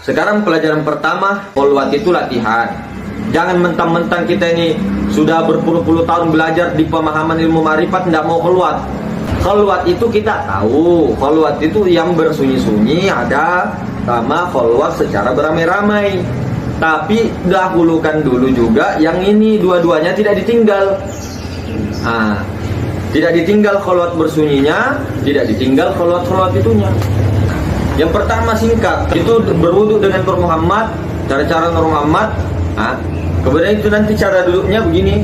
sekarang pelajaran pertama, kholwat itu latihan. Jangan mentang-mentang kita ini sudah berpuluh-puluh tahun belajar di pemahaman ilmu ma'rifat tidak mau kholwat. Kholwat itu kita tahu, kholwat itu yang bersunyi-sunyi ada, sama kholwat secara beramai-ramai. Tapi dahulukan dulu juga yang ini dua-duanya tidak ditinggal. Tidak ditinggal kholwat bersunyinya, tidak ditinggal kholwat itunya. Yang pertama singkat, itu berwudu dengan Nur Muhammad, cara-cara Nur Muhammad. Kemudian itu nanti cara duduknya begini,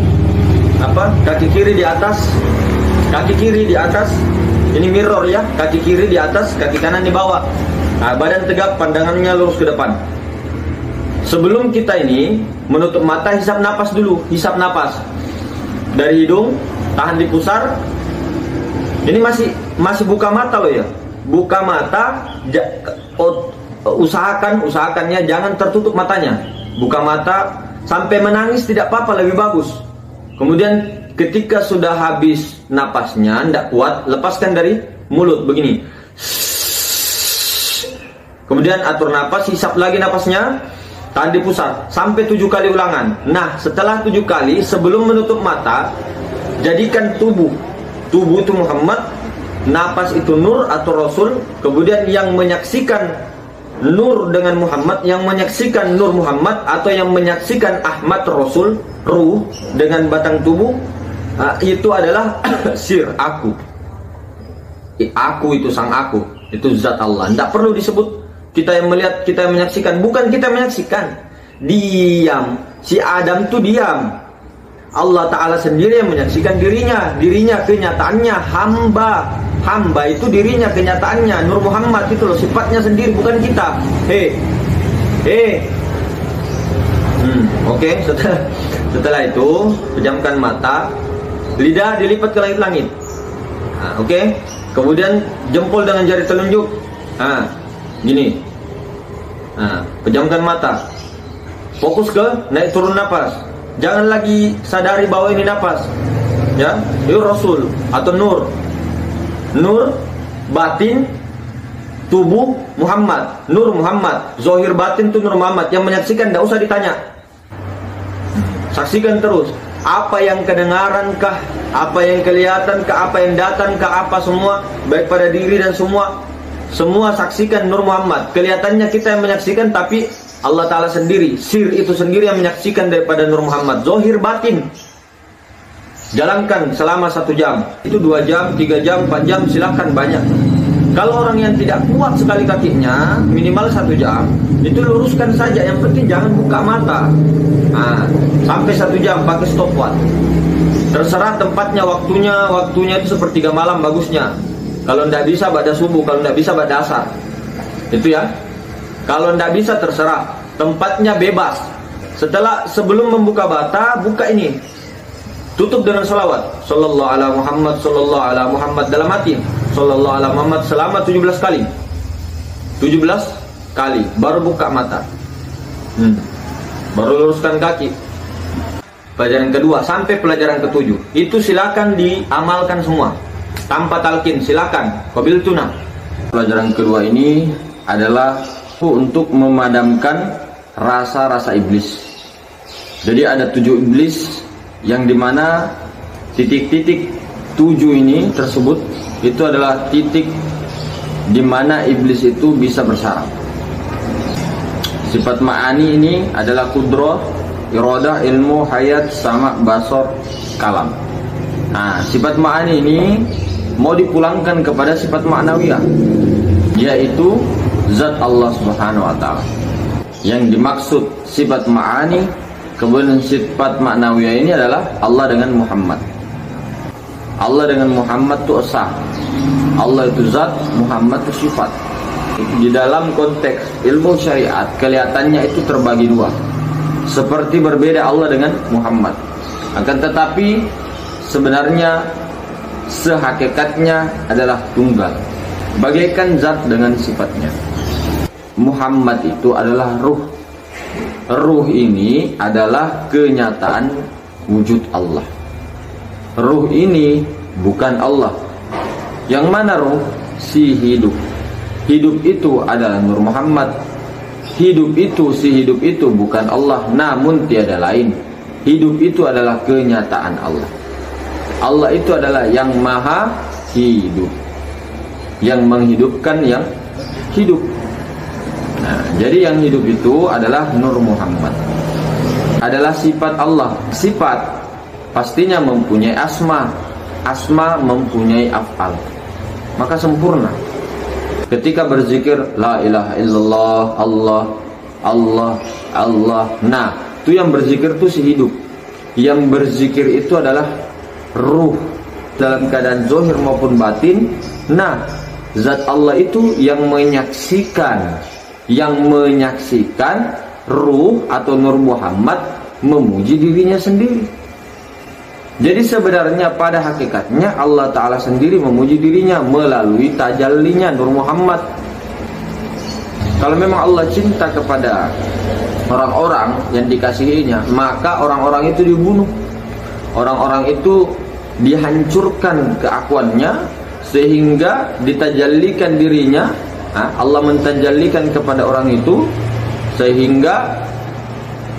kaki kiri di atas, ini mirror ya, kaki kiri di atas, kaki kanan di bawah. Badan tegap, pandangannya lurus ke depan. Sebelum kita ini menutup mata, hisap napas dulu. Hisap napas dari hidung, tahan di pusar. Ini masih buka mata loh ya. Buka mata, usahakannya jangan tertutup matanya. Buka mata sampai menangis tidak apa-apa, lebih bagus. Kemudian ketika sudah habis napasnya, tidak kuat, lepaskan dari mulut begini. Kemudian atur napas, hisap lagi napasnya, tahan di pusat sampai 7 kali ulangan. Nah, setelah 7 kali sebelum menutup mata, jadikan tubuh itu Muhammad, napas itu Nur atau Rasul. Kemudian yang menyaksikan Nur dengan Muhammad, yang menyaksikan Nur Muhammad atau yang menyaksikan Ahmad Rasul, ruh dengan batang tubuh, itu adalah sir, aku. Aku itu sang aku, itu zat Allah. Tidak perlu disebut kita yang melihat, kita yang menyaksikan. Bukan kita menyaksikan, diam. Si Adam itu diam. Allah Ta'ala sendiri yang menyaksikan dirinya kenyataannya. Hamba itu dirinya kenyataannya. Nur Muhammad itu loh, sifatnya sendiri, bukan kita. Oke. Setelah itu pejamkan mata, lidah dilipat ke langit-langit. Oke. Kemudian jempol dengan jari telunjuk, gini. Pejamkan mata, fokus ke naik turun napas. Jangan lagi sadari bahwa ini napas, ya. Itu Rasul atau Nur batin tubuh Muhammad, Nur Muhammad. Zohir batin itu Nur Muhammad. Yang menyaksikan tidak usah ditanya, saksikan terus. Apa yang kedengaran kah, apa yang kelihatan kah, apa yang datang kah, apa semua, baik pada diri dan semua saksikan Nur Muhammad. Kelihatannya kita yang menyaksikan, tapi Allah Ta'ala sendiri, sir itu sendiri yang menyaksikan daripada Nur Muhammad. Zohir batin. Jalankan selama 1 jam. Itu 2 jam, 3 jam, 4 jam, silahkan banyak. Kalau orang yang tidak kuat sekali kakinya, minimal 1 jam, itu luruskan saja. Yang penting jangan buka mata. Sampai 1 jam pakai stopwatch. Terserah tempatnya, waktunya itu sepertiga malam bagusnya. Kalau tidak bisa pada subuh, kalau tidak bisa pada asar. Itu ya. Kalau tidak bisa terserah. Tempatnya bebas. Sebelum membuka mata, buka ini. Tutup dengan salawat. Sallallahu ala Muhammad, sallallahu ala Muhammad dalam hati. Sallallahu ala Muhammad selama 17 kali. 17 kali. Baru buka mata. Baru luruskan kaki. Pelajaran kedua sampai pelajaran ke-7. Itu silakan diamalkan semua. Tanpa talqin, silakan. Qabil tuna. Pelajaran kedua ini adalah untuk memadamkan rasa-rasa iblis. Jadi ada 7 iblis yang dimana titik-titik 7 ini tersebut itu adalah titik dimana iblis itu bisa bersarang. Sifat ma'ani ini adalah kudrah, iradah, ilmu, hayat, sama, basar, kalam. Sifat ma'ani ini mau dipulangkan kepada sifat ma'nawiyah, yaitu zat Allah Subhanahu wa ta'ala. Yang dimaksud sifat ma'ani, kemudian sifat ma'nawiyah ini adalah Allah dengan Muhammad. Allah dengan Muhammad itu esa. Allah itu zat, Muhammad itu sifat. Di dalam konteks ilmu syariat, kelihatannya itu terbagi 2. Seperti berbeda Allah dengan Muhammad. Akan tetapi sebenarnya sehakikatnya adalah tunggal. Bagaikan zat dengan sifatnya. Muhammad itu adalah ruh. Ruh ini adalah kenyataan wujud Allah. Ruh ini bukan Allah. Yang mana ruh? Si hidup. Hidup itu adalah Nur Muhammad. hidup itu, si hidup itu bukan Allah, namun tiada lain. Hidup itu adalah kenyataan Allah. Allah itu adalah yang maha hidup, yang menghidupkan yang hidup. Nah, jadi yang hidup itu adalah Nur Muhammad, adalah sifat Allah. Sifat pastinya mempunyai asma, asma mempunyai af'al, maka sempurna. Ketika berzikir la ilaha illallah, Allah, Allah, Allah, nah itu yang berzikir itu si hidup. Yang berzikir itu adalah ruh dalam keadaan zahir maupun batin. Nah, zat Allah itu yang menyaksikan ruh atau Nur Muhammad memuji dirinya sendiri. Jadi sebenarnya pada hakikatnya Allah Ta'ala sendiri memuji dirinya melalui tajallinya Nur Muhammad. Kalau memang Allah cinta kepada orang-orang yang dikasihinya, maka orang-orang itu dibunuh, orang-orang itu dihancurkan keakuannya, sehingga ditajallikan dirinya. Allah mentajallikan kepada orang itu sehingga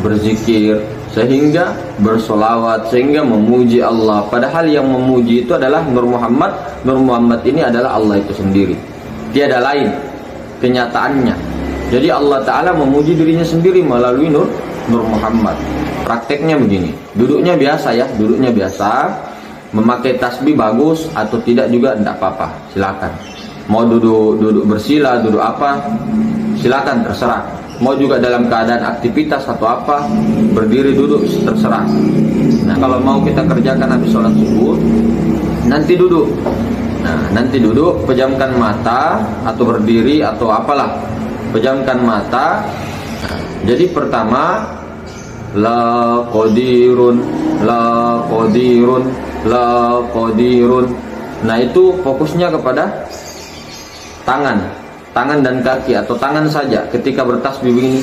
berzikir, sehingga bersolawat, sehingga memuji Allah. Padahal yang memuji itu adalah Nur Muhammad. Nur Muhammad ini adalah Allah itu sendiri, tiada lain kenyataannya. Jadi Allah Ta'ala memuji dirinya sendiri melalui Nur Muhammad. Prakteknya begini, duduknya biasa ya, duduknya biasa. Memakai tasbih bagus atau tidak juga tidak apa-apa, silakan. Mau duduk bersila, duduk apa, silakan, terserah. Mau juga dalam keadaan aktivitas atau apa, berdiri duduk, terserah. Nah, kalau mau kita kerjakan habis sholat subuh, nanti duduk. Nah, nanti duduk, pejamkan mata atau berdiri atau apalah, pejamkan mata. Nah, jadi pertama, la qadirun, la qadirun, la qadirun. Nah, itu fokusnya kepada tangan dan kaki atau tangan saja ketika bertasbih begini.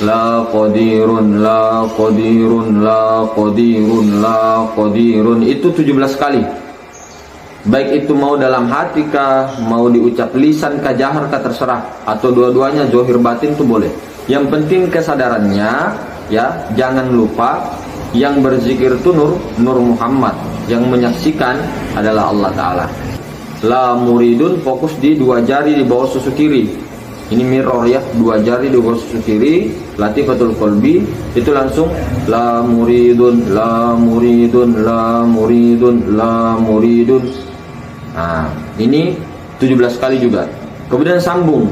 La qadirun, la qadirun, la qadirun, la qadirun. Itu 17 kali. Baik itu mau dalam hati kah, mau diucap lisan kah, jahar kah, terserah, atau dua-duanya zahir batin itu boleh. Yang penting kesadarannya ya, jangan lupa yang berzikir itu Nur Muhammad, yang menyaksikan adalah Allah Ta'ala. La muridun fokus di dua jari di bawah susu kiri. Ini mirror ya, dua jari di bawah susu kiri. Latifatul qalbi itu langsung la muridun, la muridun, la muridun, la muridun. Nah, ini 17 kali juga. Kemudian sambung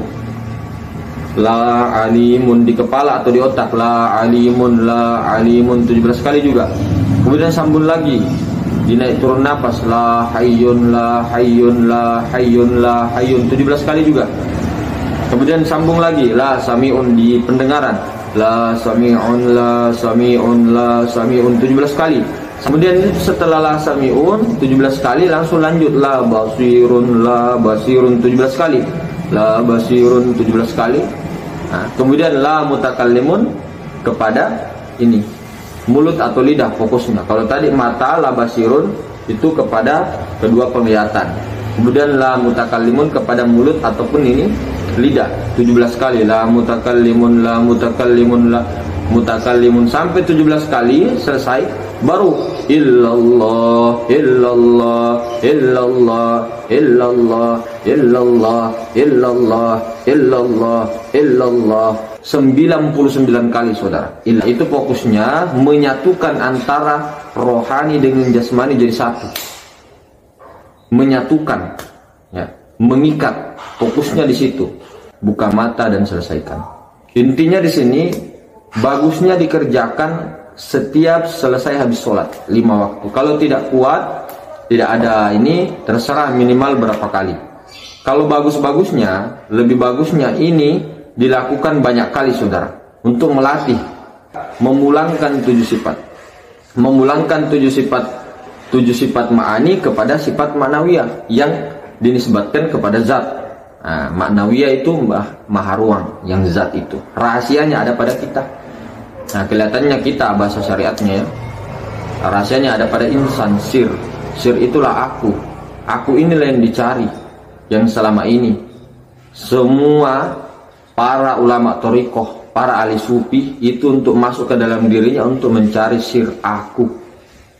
la alimun di kepala atau di otak, la alimun, la alimun 17 kali juga. Kemudian sambung lagi, dinaik turun nafas, la hayyun, la hayyun, la hayyun, la hayyun 17 kali juga. Kemudian sambung lagi, la sami'un di pendengaran, la sami'un, la sami'un, la sami'un 17 kali. Kemudian setelah la sami'un 17 kali langsung lanjut la basirun, la basirun 17 kali, la basirun 17 kali. Nah, kemudian la mutakallimun kepada ini mulut atau lidah fokusnya. Kalau tadi mata, la basirun itu kepada kedua penglihatan. Kemudian la mutakallimun kepada mulut ataupun ini lidah 17 kali. La mutakallimun, la mutakallimun, la mutakallimun sampai 17 kali selesai, baru illallah, illallah, illallah, illallah, illallah, illallah, illallah, illallah 99 kali, saudara. Itu fokusnya menyatukan antara rohani dengan jasmani jadi satu. Menyatukan, ya, mengikat. Fokusnya di situ. Buka mata dan selesaikan. Intinya di sini bagusnya dikerjakan setiap selesai habis sholat 5 waktu. Kalau tidak kuat, tidak ada ini, terserah minimal berapa kali. Kalau bagus-bagusnya, lebih bagusnya ini dilakukan banyak kali, saudara, untuk melatih, memulangkan 7 sifat, memulangkan 7 sifat ma'ani kepada sifat ma'nawiyah yang dinisbatkan kepada zat. Nah, ma'nawiyah itu maha ruang, yang zat itu rahasianya ada pada kita. Nah, kelihatannya kita bahasa syariatnya ya, rahasianya ada pada insan, sir itulah aku inilah yang dicari, yang selama ini semua para ulama thariqah, para ahli sufi itu untuk masuk ke dalam dirinya untuk mencari sir aku.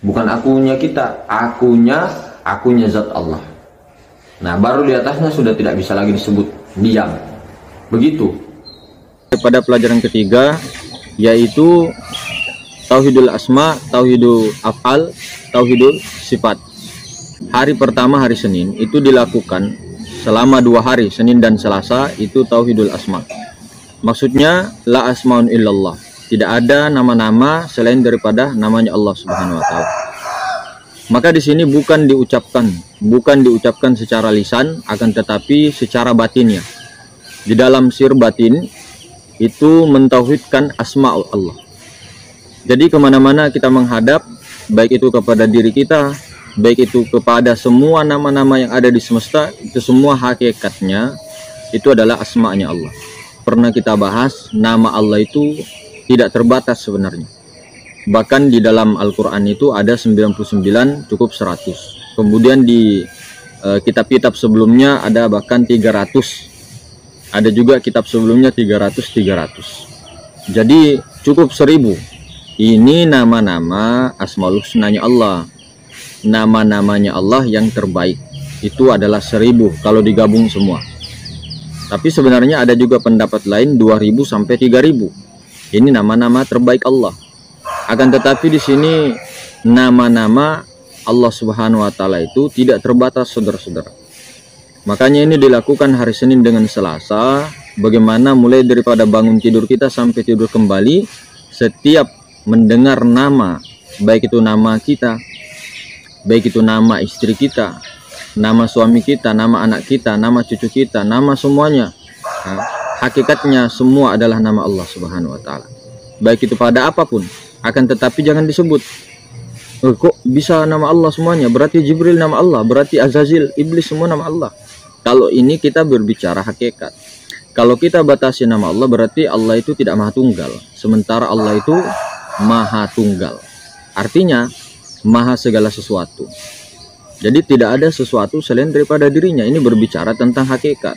Bukan akunya kita, akunya zat Allah. Nah, baru di atasnya sudah tidak bisa lagi disebut diam. Begitu. Pada pelajaran ketiga, yaitu tauhidul asma, tauhidul af'al, tauhidul sifat. Hari pertama, hari Senin, itu dilakukan selama 2 hari, Senin dan Selasa, itu tauhidul asma. Maksudnya la asmaun illallah. Tidak ada nama-nama selain daripada namanya Allah Subhanahu wa taala. Maka di sini bukan diucapkan secara lisan, akan tetapi secara batinnya. Di dalam sir batin itu mentauhidkan asma Allah. Jadi kemana-mana kita menghadap, baik itu kepada diri kita, baik itu kepada semua nama-nama yang ada di semesta, itu semua hakikatnya itu adalah asma'nya Allah. Pernah kita bahas, nama Allah itu tidak terbatas sebenarnya. Bahkan di dalam Al-Quran itu ada 99, cukup 100. Kemudian di kitab-kitab sebelumnya ada bahkan 300. Ada juga kitab sebelumnya 300. Jadi cukup 1000. Ini nama-nama Asmaul Husnanya Allah. Nama-namanya Allah yang terbaik. Itu adalah 1000 kalau digabung semua. Tapi sebenarnya ada juga pendapat lain 2000 sampai 3000. Ini nama-nama terbaik Allah. Akan tetapi di sini nama-nama Allah Subhanahu wa taala itu tidak terbatas, saudara-saudara. Makanya ini dilakukan hari Senin dengan Selasa. Bagaimana mulai daripada bangun tidur kita sampai tidur kembali, setiap mendengar nama, baik itu nama kita, baik itu nama istri kita, nama suami kita, nama anak kita, nama cucu kita, nama semuanya, hakikatnya semua adalah nama Allah Subhanahu wa taala. Baik itu pada apapun, akan tetapi jangan disebut kok bisa nama Allah semuanya, berarti Jibril nama Allah, berarti Azazil, iblis semua nama Allah. Kalau ini kita berbicara hakikat. Kalau kita batasi nama Allah, berarti Allah itu tidak maha tunggal, sementara Allah itu maha tunggal, artinya maha segala sesuatu. Jadi tidak ada sesuatu selain daripada dirinya. Ini berbicara tentang hakikat.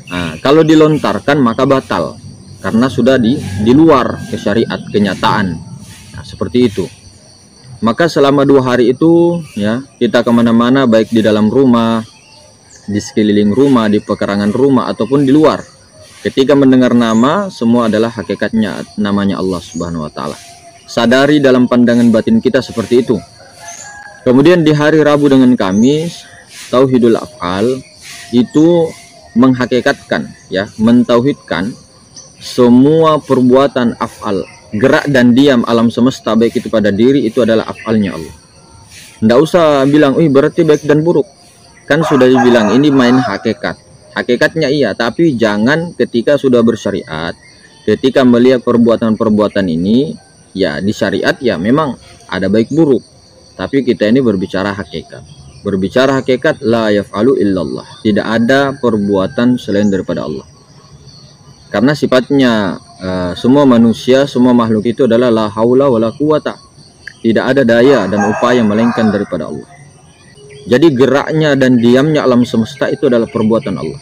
Nah, kalau dilontarkan maka batal, karena sudah di luar ke syariat, kenyataan. Nah, seperti itu. Maka selama 2 hari itu ya, kita kemana-mana, baik di dalam rumah, di sekeliling rumah, di pekarangan rumah, ataupun di luar, ketika mendengar nama, semua adalah hakikatnya namanya Allah Subhanahu wa taala. Sadari dalam pandangan batin kita seperti itu. Kemudian di hari Rabu dengan Kamis, tauhidul af'al itu menghakikatkan ya, mentauhidkan semua perbuatan af'al, gerak dan diam alam semesta, baik itu pada diri, itu adalah af'alnya Allah. Nggak usah bilang, berarti baik dan buruk. Kan sudah dibilang ini main hakikat. Hakikatnya iya, tapi jangan ketika sudah bersyariat, ketika melihat perbuatan-perbuatan ini, ya di syariat ya memang ada baik buruk. Tapi kita ini berbicara hakikat. Berbicara hakikat, la yaf'alu illallah. Tidak ada perbuatan selain daripada Allah. Karena sifatnya semua manusia, semua makhluk itu adalah la haula wala quwata. Tidak ada daya dan upaya melainkan daripada Allah. Jadi geraknya dan diamnya alam semesta itu adalah perbuatan Allah.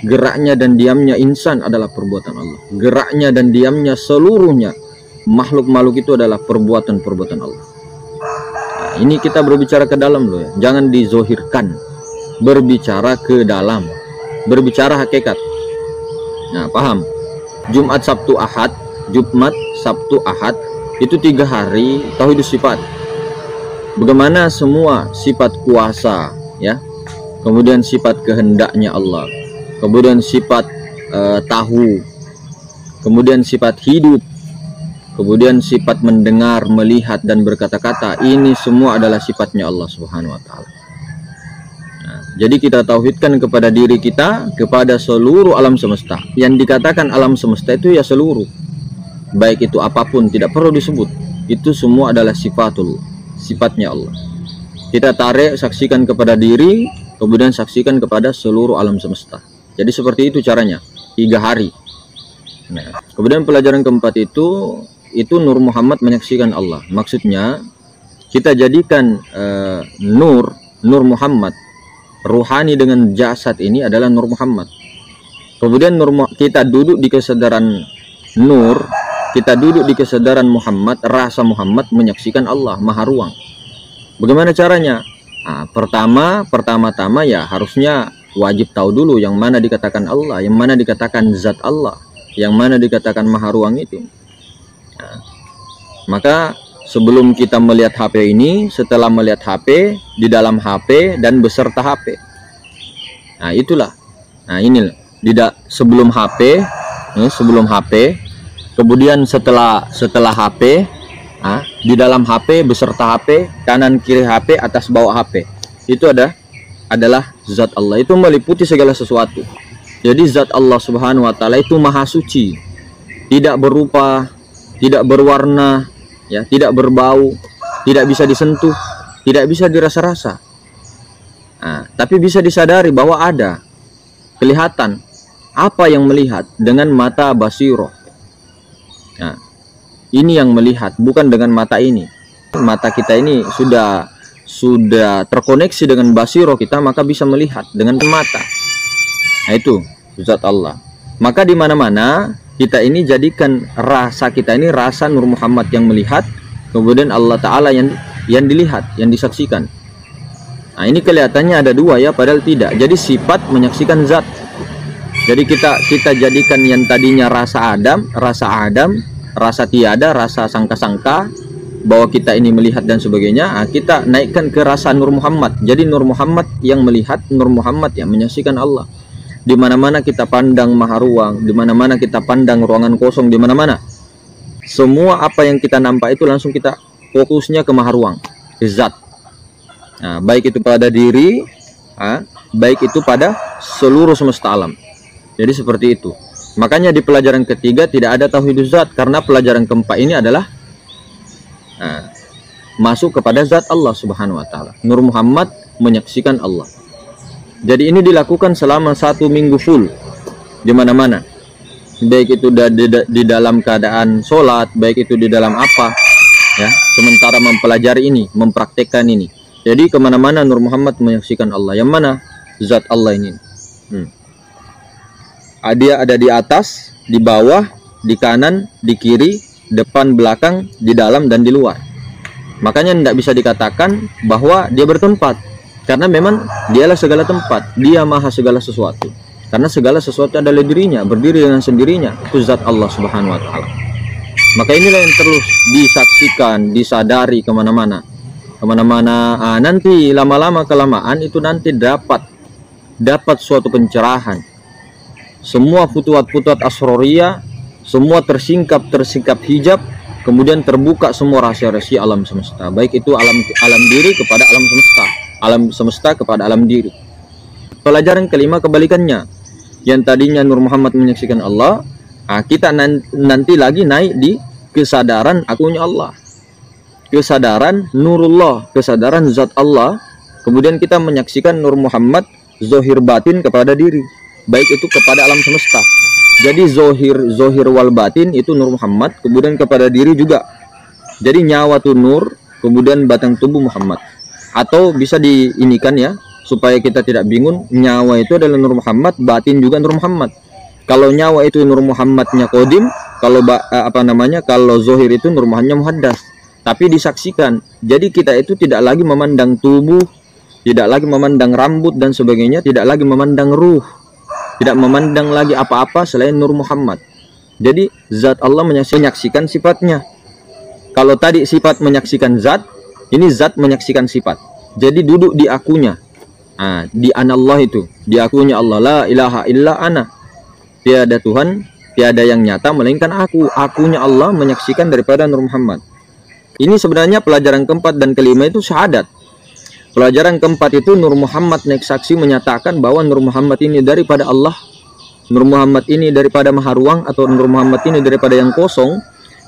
Geraknya dan diamnya insan adalah perbuatan Allah. Geraknya dan diamnya seluruhnya makhluk-makhluk itu adalah perbuatan-perbuatan Allah. Nah, ini kita berbicara ke dalam loh ya. Jangan dizohirkan. Berbicara ke dalam. Berbicara hakikat. Nah, paham? Jumat, Sabtu, Ahad. Jumat, Sabtu, Ahad. Itu 3 hari tauhid sifat. Bagaimana semua sifat kuasa ya, kemudian sifat kehendaknya Allah, kemudian sifat tahu, kemudian sifat hidup, kemudian sifat mendengar, melihat dan berkata-kata, ini semua adalah sifatnya Allah Subhanahu wa taala. Nah, jadi kita tauhidkan kepada diri kita, kepada seluruh alam semesta. Yang dikatakan alam semesta itu ya seluruh, baik itu apapun, tidak perlu disebut. Itu semua adalah sifatnya Allah. Kita tarik, saksikan kepada diri, kemudian saksikan kepada seluruh alam semesta. Jadi seperti itu caranya, 3 hari. Nah, kemudian pelajaran keempat itu Nur Muhammad menyaksikan Allah. Maksudnya kita jadikan Nur Muhammad, ruhani dengan jasad ini adalah Nur Muhammad. Kemudian kita duduk di kesadaran nur, kita duduk di kesadaran Muhammad, rasa Muhammad menyaksikan Allah Maha Ruang. Bagaimana caranya? Nah, pertama-tama ya harusnya wajib tahu dulu yang mana dikatakan Allah, yang mana dikatakan zat Allah, yang mana dikatakan Maha Ruang itu. Nah, maka sebelum kita melihat HP ini, setelah melihat HP, di dalam HP dan beserta HP. Nah, itulah. Nah, inilah sebelum HP, sebelum HP, kemudian setelah HP, di dalam HP beserta HP, kanan kiri HP, atas bawah HP. Itu adalah zat Allah, itu meliputi segala sesuatu. Jadi zat Allah Subhanahu wa taala itu maha suci, tidak berupa, tidak berwarna, ya, tidak berbau, tidak bisa disentuh, tidak bisa dirasa-rasa. Nah, tapi bisa disadari bahwa ada, kelihatan. Apa yang melihat dengan mata basiroh. Nah, ini yang melihat, bukan dengan mata ini. Mata kita ini sudah terkoneksi dengan basiroh kita, maka bisa melihat dengan mata. Nah, itu zat Allah. Maka di mana-mana kita ini jadikan rasa kita ini rasa Nur Muhammad yang melihat, kemudian Allah Ta'ala yang dilihat, yang disaksikan. Nah, ini kelihatannya ada dua ya, padahal tidak. Jadi sifat menyaksikan zat. Jadi kita jadikan yang tadinya rasa Adam, rasa tiada, rasa sangka-sangka bahwa kita ini melihat dan sebagainya. Nah, kita naikkan ke rasa Nur Muhammad. Jadi Nur Muhammad yang melihat, Nur Muhammad yang menyaksikan Allah. Di mana-mana kita pandang Maha Ruang, di mana-mana kita pandang ruangan kosong, di mana-mana. Semua apa yang kita nampak itu langsung kita fokusnya ke Maha Ruang, ke zat. Nah, baik itu pada diri, baik itu pada seluruh semesta alam. Jadi seperti itu. Makanya di pelajaran ketiga tidak ada tauhiduz zat, karena pelajaran keempat ini adalah masuk kepada zat Allah Subhanahu wa taala. Nur Muhammad menyaksikan Allah. Jadi ini dilakukan selama 1 minggu full di mana-mana. Baik itu di dalam keadaan sholat, baik itu di dalam apa, ya. Sementara mempelajari ini, mempraktekkan ini. Jadi kemana-mana Nur Muhammad menyaksikan Allah. Yang mana zat Allah ini? Dia ada di atas, di bawah, di kanan, di kiri, depan, belakang, di dalam dan di luar. Makanya tidak bisa dikatakan bahwa dia bertempat, karena memang dialah segala tempat, dia maha segala sesuatu. Karena segala sesuatu adalah dirinya, berdiri dengan sendirinya, itu zat Allah Subhanahu wa taala. Maka inilah yang terus disaksikan, disadari kemana-mana. Nanti lama-lama kelamaan itu nanti dapat suatu pencerahan. Semua futuhat-futuhat asroriyah, semua tersingkap hijab, kemudian terbuka semua rahasia-rahasia alam semesta. Baik itu alam diri kepada alam semesta, alam semesta kepada alam diri. Pelajaran kelima kebalikannya. Yang tadinya Nur Muhammad menyaksikan Allah, kita nanti lagi naik di kesadaran akunya Allah. Kesadaran Nurullah, kesadaran zat Allah. Kemudian kita menyaksikan Nur Muhammad zohir batin kepada diri, baik itu kepada alam semesta. Jadi zohir wal batin itu Nur Muhammad, kemudian kepada diri juga. Jadi nyawa itu nur, kemudian batang tubuh Muhammad. Atau bisa diinikan ya, supaya kita tidak bingung, nyawa itu adalah Nur Muhammad, batin juga Nur Muhammad. Kalau nyawa itu Nur Muhammadnya kodim, kalau kalau zohir itu Nur Muhammadnya muhaddas. Tapi disaksikan. Jadi kita itu tidak lagi memandang tubuh, tidak lagi memandang rambut dan sebagainya, tidak lagi memandang ruh, tidak memandang lagi apa-apa selain Nur Muhammad. Jadi zat Allah menyaksikan sifatnya. Kalau tadi sifat menyaksikan zat, ini zat menyaksikan sifat. Jadi duduk di akunya, di anallah itu, di akunya Allah, la ilaha illa ana, tiada Tuhan, tiada yang nyata melainkan aku. Akunya Allah menyaksikan daripada Nur Muhammad. Ini sebenarnya pelajaran keempat dan kelima itu syahadat. Pelajaran keempat itu Nur Muhammad naik saksi menyatakan bahwa Nur Muhammad ini daripada Allah, Nur Muhammad ini daripada Maha Ruang, atau Nur Muhammad ini daripada yang kosong.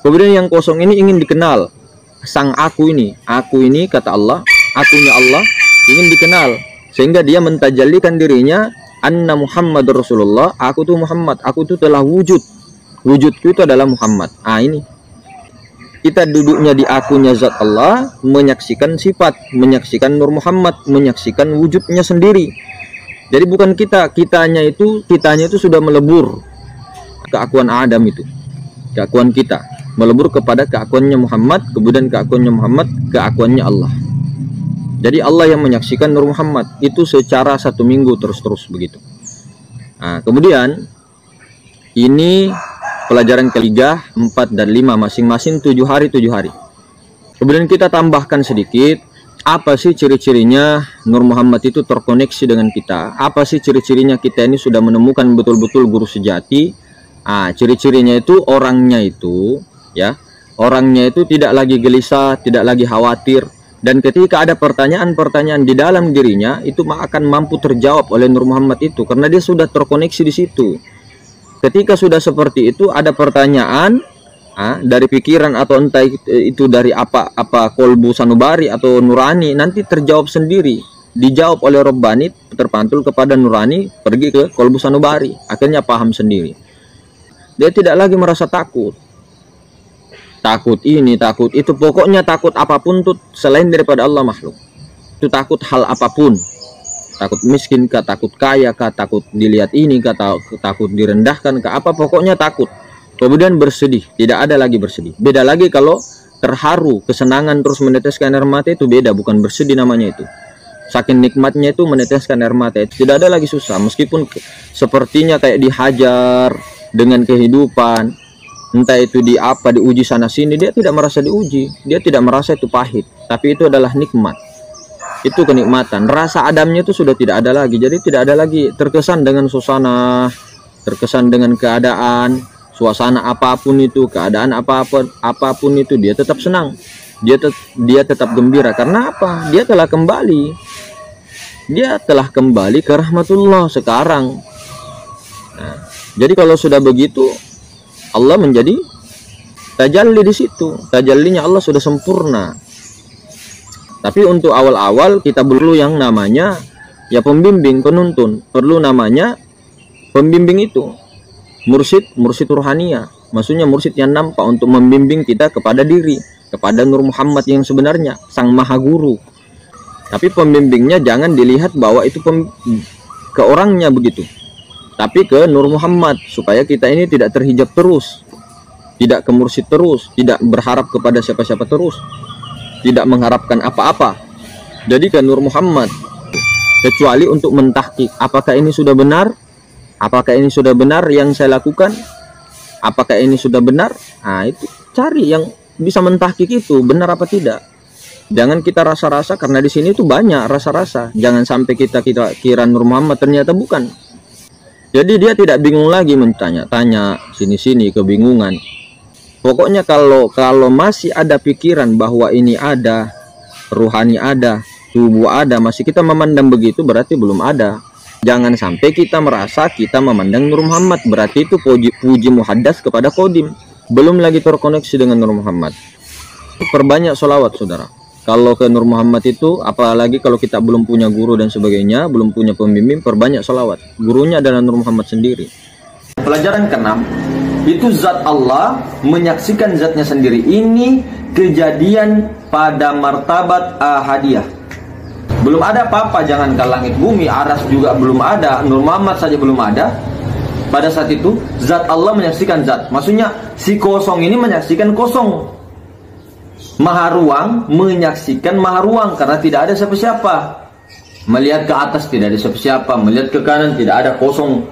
Kemudian yang kosong ini ingin dikenal. Sang aku ini kata Allah, akunya Allah ingin dikenal, sehingga dia mentajallikan dirinya, anna Muhammad Rasulullah, aku tuh Muhammad, aku tuh telah wujud. Wujudku itu adalah Muhammad. Ini kita duduknya di akunya zat Allah, menyaksikan sifat, menyaksikan Nur Muhammad, menyaksikan wujudnya sendiri. Jadi bukan kitanya itu sudah melebur keakuan Adam itu, keakuan kita melebur kepada keakuannya Muhammad, kemudian keakuannya Muhammad keakuannya Allah. Jadi Allah yang menyaksikan Nur Muhammad itu secara 1 minggu terus begitu. Nah, kemudian ini pelajaran ketiga, 4 dan 5 masing-masing 7 hari. Kemudian kita tambahkan sedikit, apa sih ciri-cirinya Nur Muhammad itu terkoneksi dengan kita? Apa sih ciri-cirinya kita ini sudah menemukan betul-betul guru sejati? Ciri-cirinya itu orangnya itu tidak lagi gelisah, tidak lagi khawatir, dan ketika ada pertanyaan-pertanyaan di dalam dirinya itu akan mampu terjawab oleh Nur Muhammad itu karena dia sudah terkoneksi di situ. Ketika sudah seperti itu, ada pertanyaan dari pikiran atau entah itu dari apa kolbu sanubari atau nurani, nanti terjawab sendiri, dijawab oleh Rabbani, terpantul kepada nurani, pergi ke kolbu sanubari, akhirnya paham sendiri. Dia tidak lagi merasa takut ini, takut itu, pokoknya takut apapun tuh selain daripada Allah makhluk. Itu takut hal apapun, takut miskin kah, takut kaya kah, takut dilihat ini kah, takut direndahkan kah, apa pokoknya takut. Kemudian bersedih, tidak ada lagi bersedih. Beda lagi kalau terharu, kesenangan terus meneteskan air mata, itu beda, bukan bersedih namanya itu. Saking nikmatnya itu meneteskan air mata itu tidak ada lagi susah, meskipun sepertinya kayak dihajar dengan kehidupan, entah itu diuji sana sini, dia tidak merasa diuji, dia tidak merasa itu pahit, tapi itu adalah nikmat, itu kenikmatan. Rasa Adamnya itu sudah tidak ada lagi, jadi tidak ada lagi terkesan dengan suasana, terkesan dengan keadaan, suasana apapun itu, keadaan apapun itu, dia tetap senang, dia tetap gembira. Karena apa? Dia telah kembali ke rahmatullah sekarang. Nah, jadi kalau sudah begitu, Allah menjadi tajalli di situ, tajallinya Allah sudah sempurna. Tapi untuk awal-awal kita perlu yang namanya pembimbing, penuntun, perlu namanya pembimbing itu, mursyid ruhania, maksudnya mursyid yang nampak untuk membimbing kita kepada diri, kepada Nur Muhammad yang sebenarnya, sang maha guru. Tapi pembimbingnya jangan dilihat bahwa itu ke orangnya begitu, tapi ke Nur Muhammad, supaya kita ini tidak terhijab terus, tidak ke mursyid terus, tidak berharap kepada siapa-siapa terus, tidak mengharapkan apa-apa. Jadi ke Nur Muhammad, kecuali untuk mentahqiq, apakah ini sudah benar? Apakah ini sudah benar yang saya lakukan? Apakah ini sudah benar? Nah, itu cari yang bisa mentahqiq itu benar apa tidak. Jangan kita rasa-rasa, karena di sini itu banyak rasa-rasa. Jangan sampai kita kira Nur Muhammad ternyata bukan. Jadi dia tidak bingung lagi mentanya-tanya sini-sini, kebingungan. Pokoknya kalau masih ada pikiran bahwa ini ada, ruhani ada, tubuh ada, masih kita memandang begitu, berarti belum ada. Jangan sampai kita merasa kita memandang Nur Muhammad, berarti itu puji muhaddas kepada Qadim, belum lagi terkoneksi dengan Nur Muhammad. Perbanyak sholawat, saudara. Kalau ke Nur Muhammad itu, apalagi kalau kita belum punya guru dan sebagainya, belum punya pembimbing, perbanyak sholawat. Gurunya adalah Nur Muhammad sendiri. Pelajaran ke-6, itu zat Allah menyaksikan zatnya sendiri. Ini kejadian pada martabat ahadiyah. Belum ada apa-apa, jangankan langit bumi, aras juga belum ada, Nur Muhammad saja belum ada. Pada saat itu zat Allah menyaksikan zat, maksudnya si kosong ini menyaksikan kosong, maha ruang menyaksikan maha ruang, karena tidak ada siapa-siapa. Melihat ke atas tidak ada siapa-siapa, melihat ke kanan tidak ada, kosong.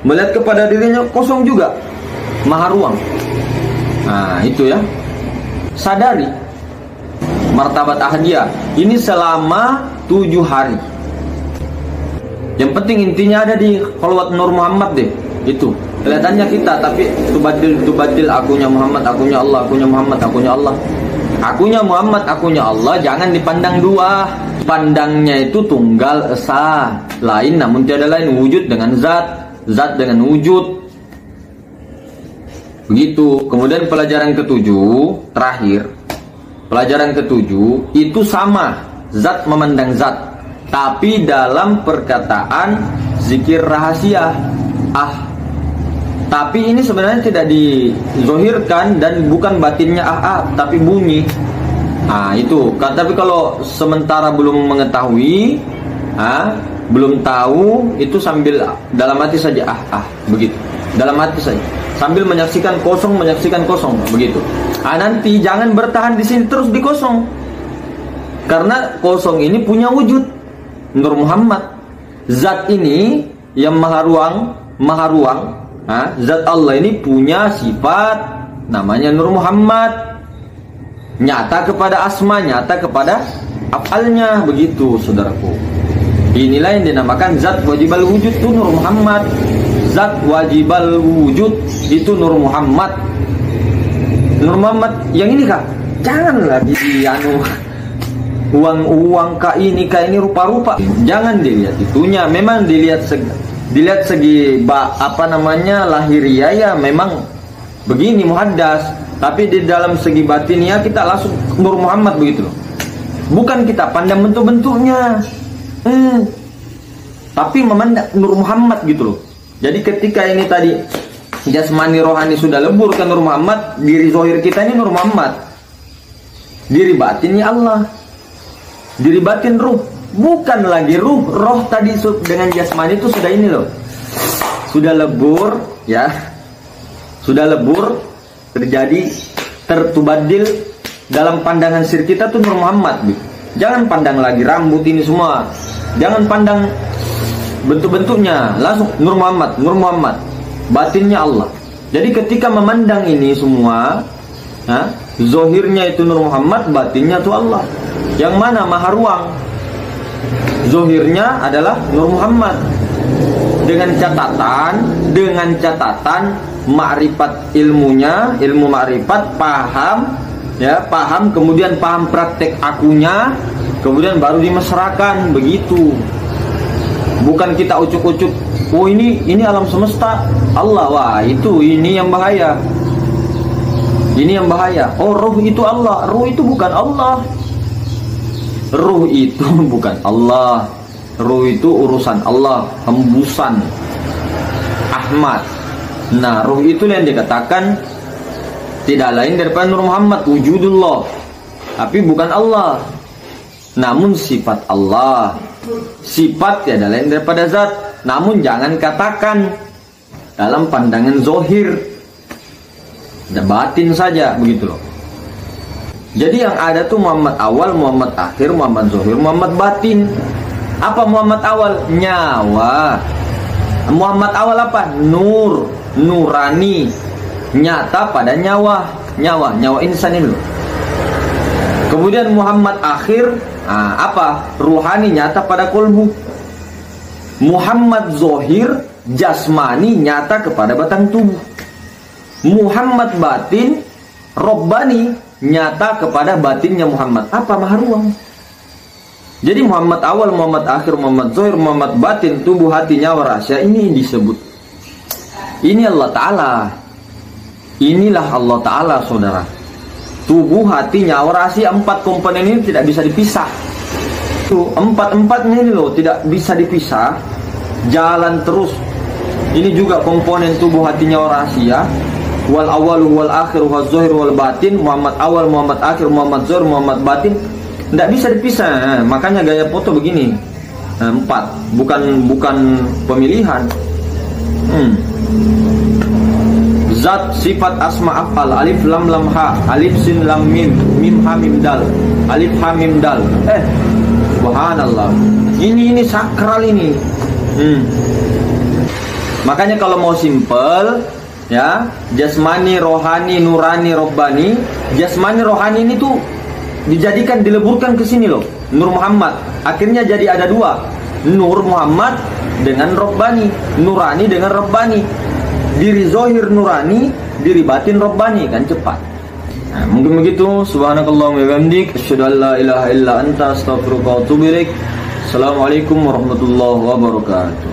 Melihat kepada dirinya kosong juga, maha ruang. Nah itu ya, sadari martabat ahadiyah ini selama 7 hari. Yang penting intinya ada di khalwat Nur Muhammad deh. Itu kelihatannya kita, tapi tubatil akunya Muhammad, akunya Allah, akunya Muhammad, akunya Allah, akunya Muhammad, akunya Allah. Jangan dipandang dua, pandangnya itu tunggal esa, lain namun tiada lain, wujud dengan zat, zat dengan wujud. Begitu. Kemudian pelajaran ke-7 terakhir, pelajaran ke-7 itu sama, zat memandang zat, tapi dalam perkataan zikir rahasia. Tapi ini sebenarnya tidak dizohirkan dan bukan batinnya tapi bunyi. Nah itu, tapi kalau sementara belum mengetahui, belum tahu, itu sambil dalam hati saja, begitu, dalam hati saja, sambil menyaksikan kosong, begitu. Nanti jangan bertahan di sini terus di kosong, karena kosong ini punya wujud Nur Muhammad. Zat ini yang maha ruang, zat Allah ini punya sifat namanya Nur Muhammad. Nyata kepada asma, nyata kepada afalnya, begitu saudaraku. Inilah yang dinamakan zat wajibal wujud itu Nur Muhammad. Zat wajibal wujud itu Nur Muhammad. Nur Muhammad yang ini kak, jangan lagi uang kak ini rupa-rupa. Jangan dilihat itunya, memang dilihat segi lahiriah ya memang begini muhaddas. Tapi di dalam segi batinnya kita langsung Nur Muhammad begitu loh. Bukan kita pandang bentuk-bentuknya, tapi memandang Nur Muhammad gitu loh. Jadi ketika ini tadi jasmani rohani sudah lebur ke Nur Muhammad, diri zahir kita ini Nur Muhammad, diri batinnya Allah, diri batin ruh, bukan lagi roh tadi dengan jasmani itu sudah ini loh, sudah lebur ya, sudah lebur, terjadi tertubadil dalam pandangan sir kita tuh Nur Muhammad gitu. Jangan pandang lagi rambut ini semua, jangan pandang bentuk-bentuknya, langsung Nur Muhammad, batinnya Allah. Jadi ketika memandang ini semua, zohirnya itu Nur Muhammad, batinnya itu Allah. Yang mana maha ruang, zohirnya adalah Nur Muhammad, dengan catatan makrifat ilmunya, ilmu makrifat, paham, kemudian paham praktek akunya, kemudian baru dimesrakan, begitu. Bukan kita ucuk-ucuk, oh ini alam semesta Allah, wah ini yang bahaya. Ini yang bahaya. Oh ruh itu Allah, ruh itu bukan Allah. Ruh itu bukan Allah. Ruh itu urusan Allah, hembusan Ahmad. Nah, ruh itu yang dikatakan tidak lain daripada Nur Muhammad, wujudullah, tapi bukan Allah, namun sifat Allah. Sifat tidak lain daripada zat, namun jangan katakan dalam pandangan zohir, batin saja, begitu loh. Jadi yang ada tuh Muhammad awal, Muhammad akhir, Muhammad zohir, Muhammad batin. Apa Muhammad awal? Nyawa. Muhammad awal apa? Nur, nurani, nyata pada nyawa insan ini loh. Kemudian Muhammad akhir, apa? Ruhani, nyata pada kolbu. Muhammad zohir, jasmani, nyata kepada batang tubuh. Muhammad batin, robbani, nyata kepada batinnya Muhammad. Apa? Maha ruang. Jadi Muhammad awal, Muhammad akhir, Muhammad zohir, Muhammad batin, tubuh, hati, nyawa, rahasia, ini disebut. Ini Allah Ta'ala. Inilah Allah Ta'ala, saudara. Tubuh, hati, nyawa, rahasia, 4 komponen ini tidak bisa dipisah. Tuh, 4-4-nya ini loh, tidak bisa dipisah. Jalan terus. Ini juga komponen tubuh, hati, nyawa, rahasia. Wal awalu, wal akhir, wal zohir, wal batin. Muhammad awal, Muhammad akhir, Muhammad zohir, Muhammad batin. Tidak bisa dipisah. Makanya gaya foto begini, 4, bukan pemilihan. Zat, sifat, asma, afal, alif lam lam ha, alif sin lam mim, mim ha mim dal, alif ha mim dal. Subhanallah. Ini sakral ini. Makanya kalau mau simple ya, jasmani, rohani, nurani, robbani. Jasmani, rohani ini tuh dijadikan, dileburkan ke sini loh, Nur Muhammad. Akhirnya jadi ada 2, Nur Muhammad dengan Robbani, nurani dengan Robbani. Diri zohir nurani, diri batin Robbani, kan cepat. Nah, mungkin begitu. Subhanakallahumma wa bihamdik, asyhadu an la ilaha illa anta, astaghfiruka wa atubu ilaik. Assalamualaikum warahmatullahi wabarakatuh.